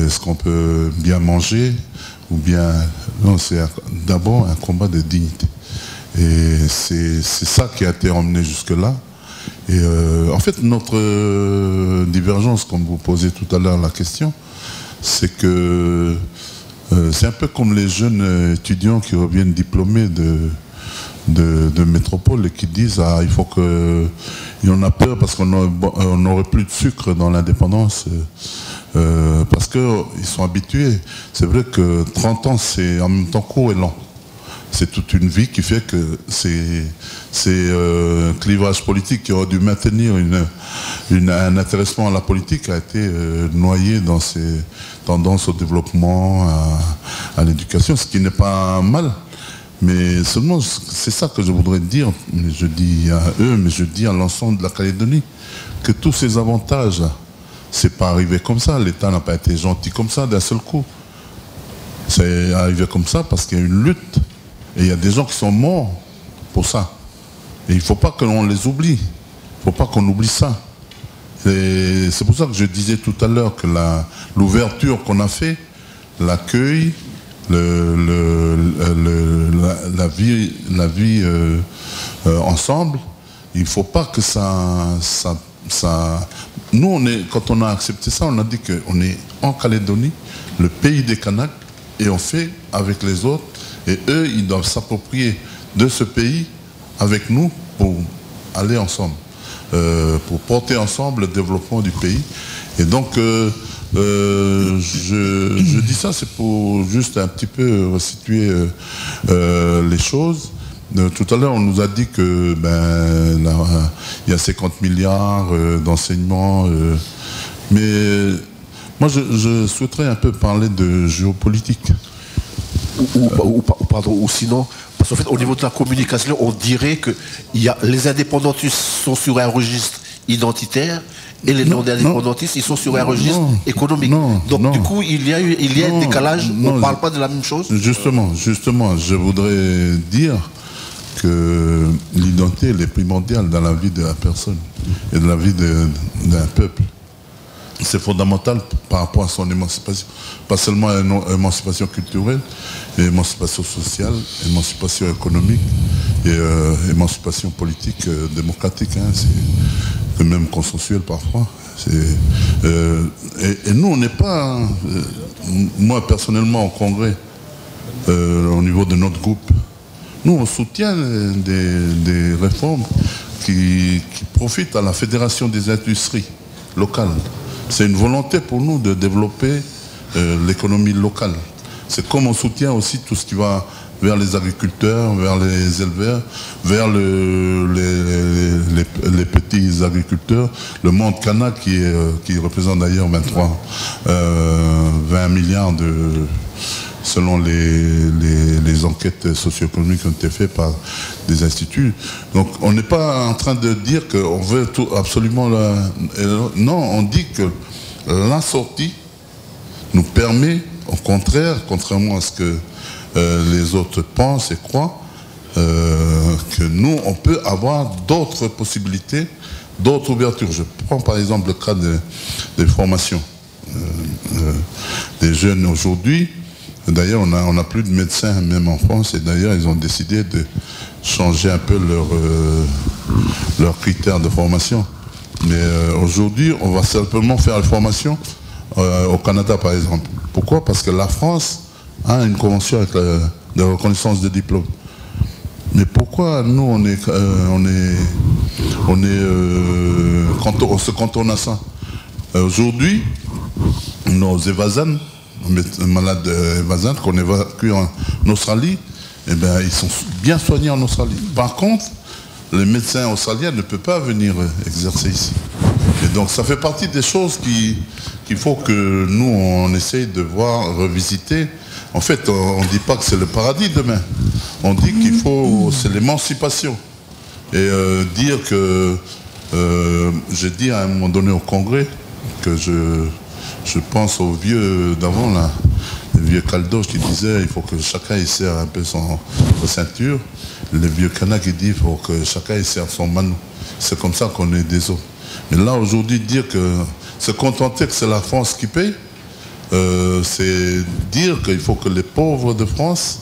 est-ce qu'on peut bien manger ou bien... Non, c'est d'abord un combat de dignité. Et c'est ça qui a été emmené jusque-là. Et en fait, notre divergence, comme vous posez tout à l'heure la question, c'est que c'est un peu comme les jeunes étudiants qui reviennent diplômés de métropole et qui disent il faut que... Il y en a peur parce qu'on n'aurait plus de sucre dans l'indépendance parce qu'ils sont habitués. C'est vrai que 30 ans, c'est en même temps court et lent. C'est toute une vie qui fait que ces clivages politiques qui auraient dû maintenir un intéressement à la politique a été noyé dans ces tendances au développement, à l'éducation, ce qui n'est pas mal. Mais seulement, c'est ça que je voudrais dire, je dis à eux, mais je dis à l'ensemble de la Calédonie, que tous ces avantages, c'est pas arrivé comme ça, l'État n'a pas été gentil comme ça d'un seul coup. C'est arrivé comme ça parce qu'il y a une lutte. Et il y a des gens qui sont morts pour ça. Et il ne faut pas que l'on les oublie. Il ne faut pas qu'on oublie ça. C'est pour ça que je disais tout à l'heure que l'ouverture qu'on a fait, l'accueil, la vie ensemble, il ne faut pas que ça... Nous, quand on a accepté ça, on a dit qu'on est en Calédonie, le pays des Kanaks, et on fait avec les autres. Et eux, ils doivent s'approprier de ce pays avec nous pour aller ensemble, pour porter ensemble le développement du pays. Et donc, je dis ça, c'est pour juste un petit peu resituer les choses. Tout à l'heure, on nous a dit que il y a 50 milliards d'enseignements. Mais moi, je souhaiterais un peu parler de géopolitique. Ou sinon, parce qu'en fait, au niveau de la communication, on dirait que les indépendantistes sont sur un registre identitaire et les non-indépendantistes, ils sont sur un registre économique. Donc, du coup, il y a un décalage, on ne parle pas de la même chose. Justement, je voudrais dire que l'identité, elle est primordiale dans la vie de la personne et dans la vie d'un peuple. C'est fondamental par rapport à son émancipation. Pas seulement une émancipation culturelle, mais émancipation sociale, émancipation économique et émancipation politique, démocratique. C'est même consensuel parfois. Et nous, on n'est pas... moi, personnellement, au Congrès, au niveau de notre groupe, nous, on soutient des réformes qui profitent à la Fédération des industries locales. C'est une volonté pour nous de développer l'économie locale. C'est comme on soutient aussi tout ce qui va vers les agriculteurs, vers les éleveurs, vers les petits agriculteurs. Le monde kanak qui représente d'ailleurs 20 milliards selon les enquêtes socio-économiques qui ont été faites par des instituts. Donc on n'est pas en train de dire qu'on veut tout absolument... Non, on dit que la sortie nous permet, au contraire, contrairement à ce que les autres pensent et croient, que nous, on peut avoir d'autres possibilités, d'autres ouvertures. Je prends par exemple le cas des formations. Des jeunes aujourd'hui, d'ailleurs, on n'a plus de médecins, même en France, et d'ailleurs, ils ont décidé de changer un peu leurs critères de formation. Mais aujourd'hui, on va simplement faire la formation au Canada, par exemple. Pourquoi? Parce que la France a une convention avec de reconnaissance de diplôme. Mais pourquoi nous, on se cantonne à ça? Aujourd'hui, nos évasans, malades évasants qu'on évacue en Australie, eh bien, ils sont bien soignés en Australie. Par contre, les médecins australiens ne peuvent pas venir exercer ici. Et donc ça fait partie des choses qu'il faut que nous, on essaye de voir, revisiter. En fait, on ne dit pas que c'est le paradis demain. On dit qu'il faut, c'est l'émancipation. Et dire que, j'ai dit à un moment donné au Congrès, que je pense aux vieux d'avant, là, les vieux Caldoche qui disaient il faut que chacun y serre un peu son ceinture. Les vieux Kanak qui disent il faut que chacun y serre son manou. C'est comme ça qu'on est des autres. Mais là, aujourd'hui, dire que se contenter que c'est la France qui paye, c'est dire qu'il faut que les pauvres de France,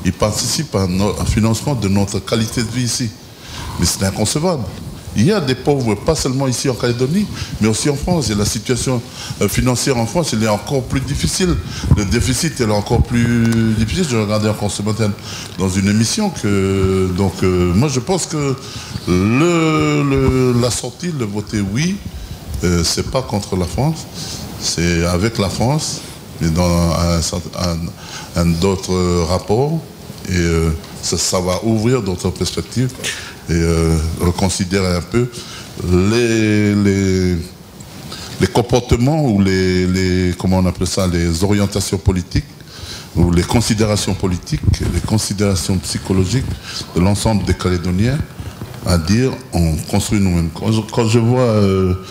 ils participent à un financement de notre qualité de vie ici. Mais c'est inconcevable. Il y a des pauvres, pas seulement ici en Calédonie, mais aussi en France. Et la situation financière en France, elle est encore plus difficile. Le déficit est encore plus difficile. Je regardais encore ce matin dans une émission que... Donc, moi, je pense que la sortie, le voter oui, c'est pas contre la France, c'est avec la France, mais dans d'autres rapports. Et ça va ouvrir d'autres perspectives et reconsidérer un peu les comportements ou comment on appelle ça, les orientations politiques ou les considérations politiques, les considérations psychologiques de l'ensemble des Calédoniens, à dire on construit nous-mêmes. Quand je vois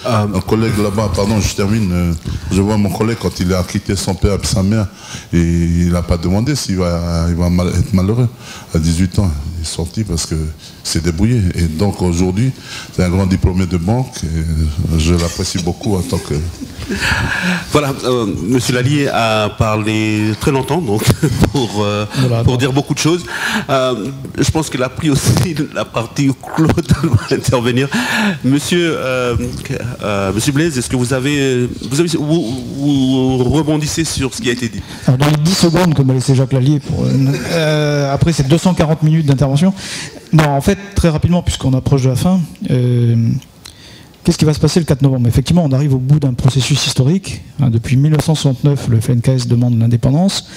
un collègue là-bas, pardon, je termine, je vois mon collègue quand il a quitté son père et sa mère, et il n'a pas demandé s'il va être malheureux. À 18 ans, il est sorti parce que s'est débrouillé. Et donc aujourd'hui, c'est un grand diplômé de banque, et je l'apprécie beaucoup en tant que... Voilà, Monsieur Lallier a parlé très longtemps, donc pour dire beaucoup de choses. Je pense qu'il a pris aussi la partie où Claude va intervenir. Monsieur Blaise, est-ce que vous rebondissez sur ce qui a été dit? Alors, dans les 10 secondes que m'a laissé Jacques Lallier, après ces 240 minutes d'intervention, non, en fait, très rapidement, puisqu'on approche de la fin, qu'est-ce qui va se passer le 4 novembre? Effectivement, on arrive au bout d'un processus historique. Depuis 1969, le FNKS demande l'indépendance.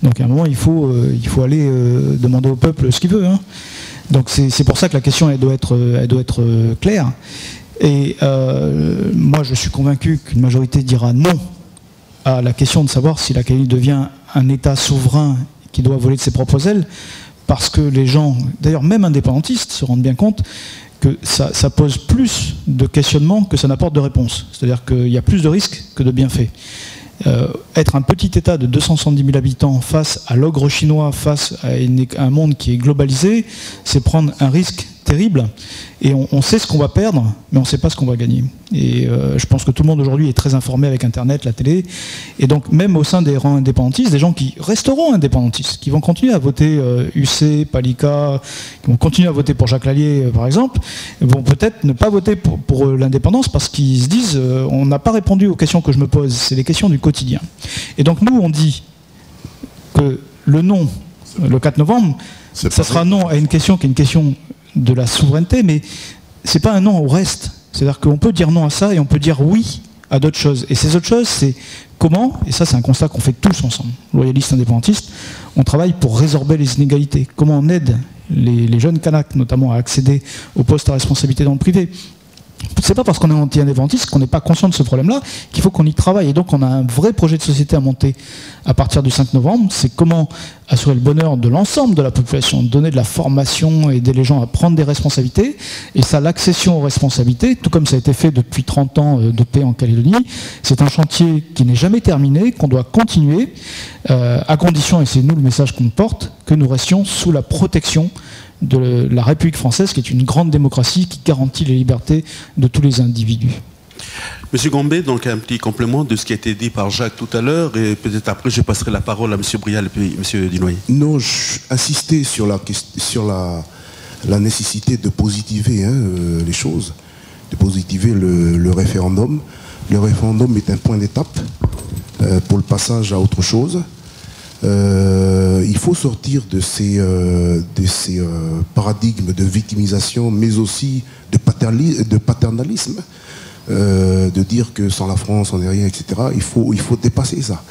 Donc à un moment, il faut aller demander au peuple ce qu'il veut. Donc c'est pour ça que la question, elle doit être claire. Et moi, je suis convaincu qu'une majorité dira non à la question de savoir si la Calédonie devient un État souverain qui doit voler de ses propres ailes, parce que les gens, d'ailleurs même indépendantistes, se rendent bien compte que ça pose plus de questionnements que ça n'apporte de réponses. C'est-à-dire qu'il y a plus de risques que de bienfaits. Être un petit État de 270 000 habitants face à l'ogre chinois, face à un monde qui est globalisé, c'est prendre un risque terrible. Et on sait ce qu'on va perdre, mais on ne sait pas ce qu'on va gagner. Et je pense que tout le monde aujourd'hui est très informé avec Internet, la télé. Et donc même au sein des rangs indépendantistes, des gens qui resteront indépendantistes, qui vont continuer à voter UC, Palika, qui vont continuer à voter pour Jacques Lallier, par exemple, vont peut-être ne pas voter pour l'indépendance parce qu'ils se disent on n'a pas répondu aux questions que je me pose, c'est les questions du quotidien. Et donc nous, on dit que le non, le 4 novembre, ça sera non à une question qui est une question de la souveraineté, mais c'est pas un non au reste. C'est-à-dire qu'on peut dire non à ça et on peut dire oui à d'autres choses. Et ces autres choses, c'est comment, et ça c'est un constat qu'on fait tous ensemble, loyalistes, indépendantistes, on travaille pour résorber les inégalités. Comment on aide les jeunes Kanaks, notamment, à accéder aux postes à responsabilité dans le privé. C'est pas parce qu'on est anti-indépendantiste qu'on n'est pas conscient de ce problème-là qu'il faut qu'on y travaille. Et donc on a un vrai projet de société à monter à partir du 5 novembre. C'est comment assurer le bonheur de l'ensemble de la population, donner de la formation, aider les gens à prendre des responsabilités. Et ça, l'accession aux responsabilités, tout comme ça a été fait depuis 30 ans de paix en Calédonie, c'est un chantier qui n'est jamais terminé, qu'on doit continuer, à condition, et c'est nous le message qu'on porte, que nous restions sous la protection de la République française, qui est une grande démocratie qui garantit les libertés de tous les individus. Monsieur Gombe, donc un petit complément de ce qui a été dit par Jacques tout à l'heure, et peut-être après je passerai la parole à Monsieur Brial et puis Monsieur Dinoyer. Non, insister sur la nécessité de positiver les choses, de positiver le référendum. Le référendum est un point d'étape pour le passage à autre chose. Il faut sortir de ces paradigmes de victimisation, mais aussi de paternalisme, de dire que sans la France on n'est rien, etc. Il faut dépasser ça.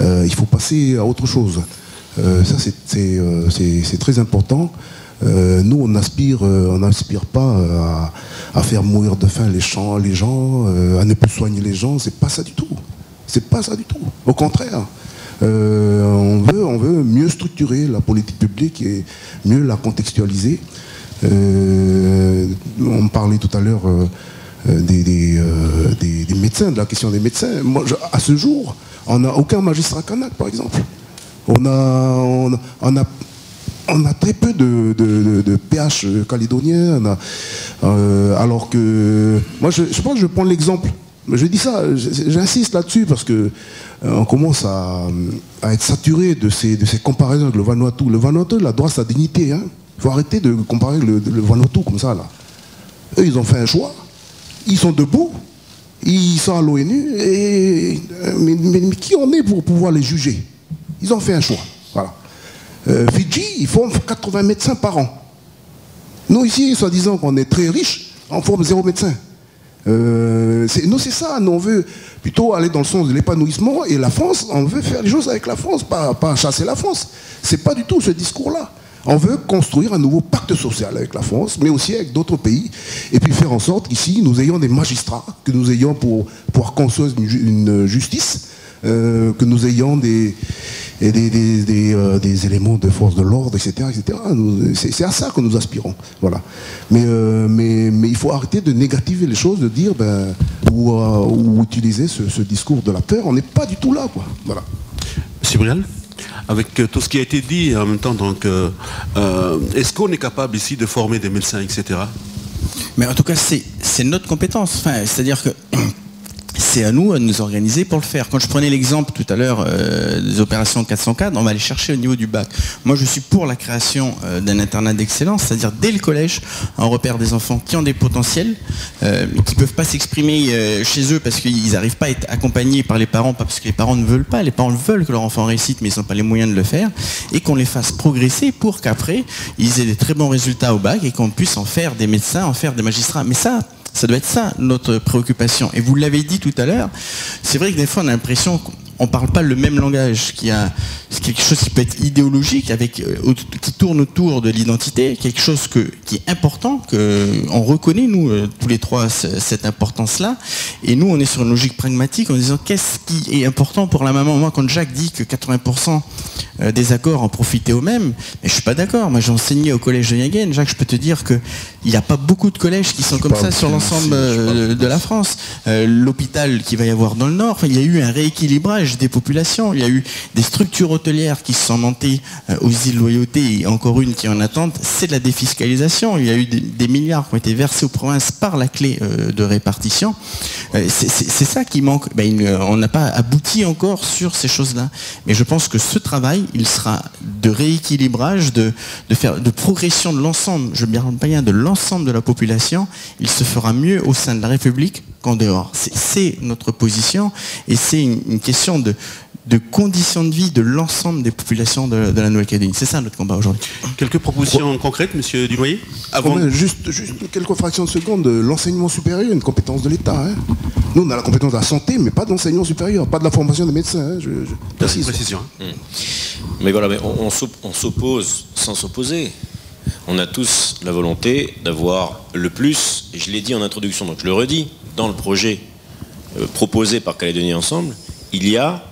Il faut passer à autre chose. Ça c'est très important. Nous on n'aspire pas à faire mourir de faim les gens, à ne plus soigner les gens. C'est pas ça du tout. C'est pas ça du tout. Au contraire. On veut mieux structurer la politique publique et mieux la contextualiser. On parlait tout à l'heure des médecins, de la question des médecins. Moi, à ce jour, on n'a aucun magistrat kanak, par exemple. On a très peu de PH calédoniens. Alors que moi, je pense que je prends l'exemple Je dis ça, j'insiste là-dessus parce que on commence à être saturé de ces comparaisons avec le Vanuatu. Le Vanuatu, il a droit à sa dignité. Il faut arrêter de comparer le Vanuatu comme ça, là. Eux, ils ont fait un choix. Ils sont debout. Ils sont à l'ONU. Mais qui on est pour pouvoir les juger? Ils ont fait un choix. Voilà. Fidji, ils forment 80 médecins par an. Nous, ici, soi-disant qu'on est très riches, on forme 0 médecin. Nous, c'est ça. Nous, on veut plutôt aller dans le sens de l'épanouissement. Et la France, on veut faire les choses avec la France, pas chasser la France. C'est pas du tout ce discours-là. On veut construire un nouveau pacte social avec la France, mais aussi avec d'autres pays, et puis faire en sorte qu'ici, nous ayons des magistrats, que nous ayons pour pouvoir construire une justice, que nous ayons des éléments de force de l'ordre, etc. etc. C'est à ça que nous aspirons. Voilà. Mais il faut arrêter de négativer les choses, de dire, ou utiliser ce discours de la peur. On n'est pas du tout là, quoi. Voilà. Monsieur Brial, avec tout ce qui a été dit en même temps, donc, est-ce qu'on est capable ici de former des médecins, etc. Mais en tout cas, c'est notre compétence. Enfin, c'est-à-dire que c'est à nous de nous organiser pour le faire. Quand je prenais l'exemple tout à l'heure des opérations 404, on va aller chercher au niveau du bac. Moi, je suis pour la création d'un internat d'excellence, c'est-à-dire dès le collège, on repère des enfants qui ont des potentiels, qui ne peuvent pas s'exprimer chez eux parce qu'ils n'arrivent pas à être accompagnés par les parents, pas parce que les parents ne veulent pas. Les parents veulent que leur enfant réussisse, mais ils n'ont pas les moyens de le faire, et qu'on les fasse progresser pour qu'après, ils aient des très bons résultats au bac et qu'on puisse en faire des médecins, en faire des magistrats. Mais ça doit être ça, notre préoccupation. Et vous l'avez dit tout à l'heure, c'est vrai que des fois on a l'impression qu'on ne parle pas le même langage, c'est quelque chose qui peut être idéologique, qui tourne autour de l'identité, quelque chose qui est important, qu'on reconnaît, nous, tous les trois, cette importance-là. Et nous, on est sur une logique pragmatique en disant qu'est-ce qui est important pour la maman. Moi, quand Jacques dit que 80% des accords en profitaient aux mêmes, mais je ne suis pas d'accord. Moi, j'ai enseigné au collège de Yagen. Jacques, je peux te dire qu'il n'y a pas beaucoup de collèges qui sont comme ça sur l'ensemble de la France. L'hôpital qu'il va y avoir dans le Nord, il y a eu un rééquilibrage des populations, il y a eu des structures hôtelières qui se sont montées aux îles Loyauté et encore une qui est en attente, c'est de la défiscalisation. Il y a eu des milliards qui ont été versés aux provinces par la clé de répartition. C'est ça qui manque. On n'a pas abouti encore sur ces choses-là. Mais je pense que ce travail, il sera de rééquilibrage, de progression de l'ensemble, je ne parle pas bien de l'ensemble de la population, il se fera mieux au sein de la République qu'en dehors. C'est notre position et c'est une question de conditions de vie de l'ensemble des populations de la Nouvelle-Calédonie. C'est ça notre combat aujourd'hui. Quelques propositions concrètes, monsieur Dunoyer? Juste quelques fractions de seconde. L'enseignement supérieur est une compétence de l'État. Hein. Nous, on a la compétence de la santé, mais pas de l'enseignement supérieur, pas de la formation des médecins. Hein. Précision. Mais voilà, on s'oppose sans s'opposer. On a tous la volonté d'avoir le plus, et je l'ai dit en introduction, donc je le redis, dans le projet proposé par Calédonie Ensemble, il y a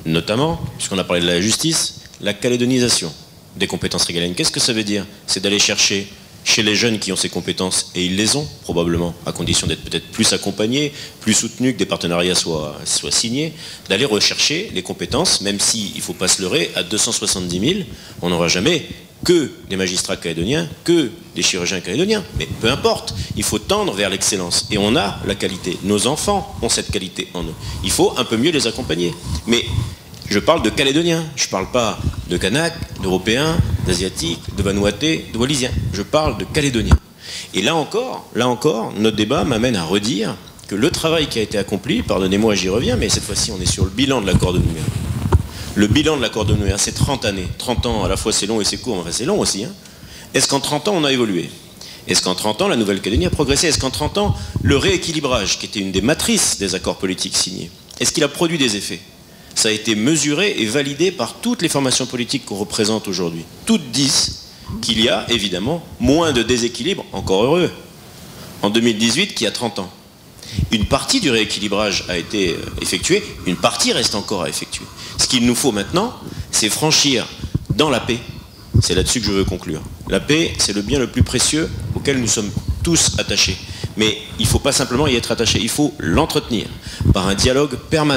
notamment, puisqu'on a parlé de la justice, la calédonisation des compétences régaliennes. Qu'est-ce que ça veut dire? C'est d'aller chercher chez les jeunes qui ont ces compétences, et ils les ont probablement, à condition d'être peut-être plus accompagnés, plus soutenus, que des partenariats soient signés, d'aller rechercher les compétences, même s'il ne faut pas se leurrer, à 270 000, on n'aura jamais que des magistrats calédoniens, que des chirurgiens calédoniens. Mais peu importe, il faut tendre vers l'excellence. Et on a la qualité. Nos enfants ont cette qualité en eux. Il faut un peu mieux les accompagner. Mais je parle de Calédoniens. Je ne parle pas de Kanaks, d'Européens, d'Asiatiques, de Vanuatais, de Wallisiens. Je parle de Calédoniens. Et là encore, notre débat m'amène à redire que le travail qui a été accompli, pardonnez-moi, j'y reviens, mais cette fois-ci, on est sur le bilan de l'accord de Nouméa. Le bilan de l'accord de Nouméa, c'est 30 années. 30 ans, à la fois c'est long et c'est court, enfin c'est long aussi. Hein. Est-ce qu'en 30 ans, on a évolué? Est-ce qu'en 30 ans, la Nouvelle-Calédonie a progressé? Est-ce qu'en 30 ans, le rééquilibrage, qui était une des matrices des accords politiques signés, est-ce qu'il a produit des effets? Ça a été mesuré et validé par toutes les formations politiques qu'on représente aujourd'hui. Toutes disent qu'il y a, évidemment, moins de déséquilibre, encore heureux, en 2018 qu'il y a 30 ans. Une partie du rééquilibrage a été effectuée, une partie reste encore à effectuer. Ce qu'il nous faut maintenant, c'est franchir dans la paix. C'est là-dessus que je veux conclure. La paix, c'est le bien le plus précieux auquel nous sommes tous attachés. Mais il ne faut pas simplement y être attaché, il faut l'entretenir par un dialogue permanent.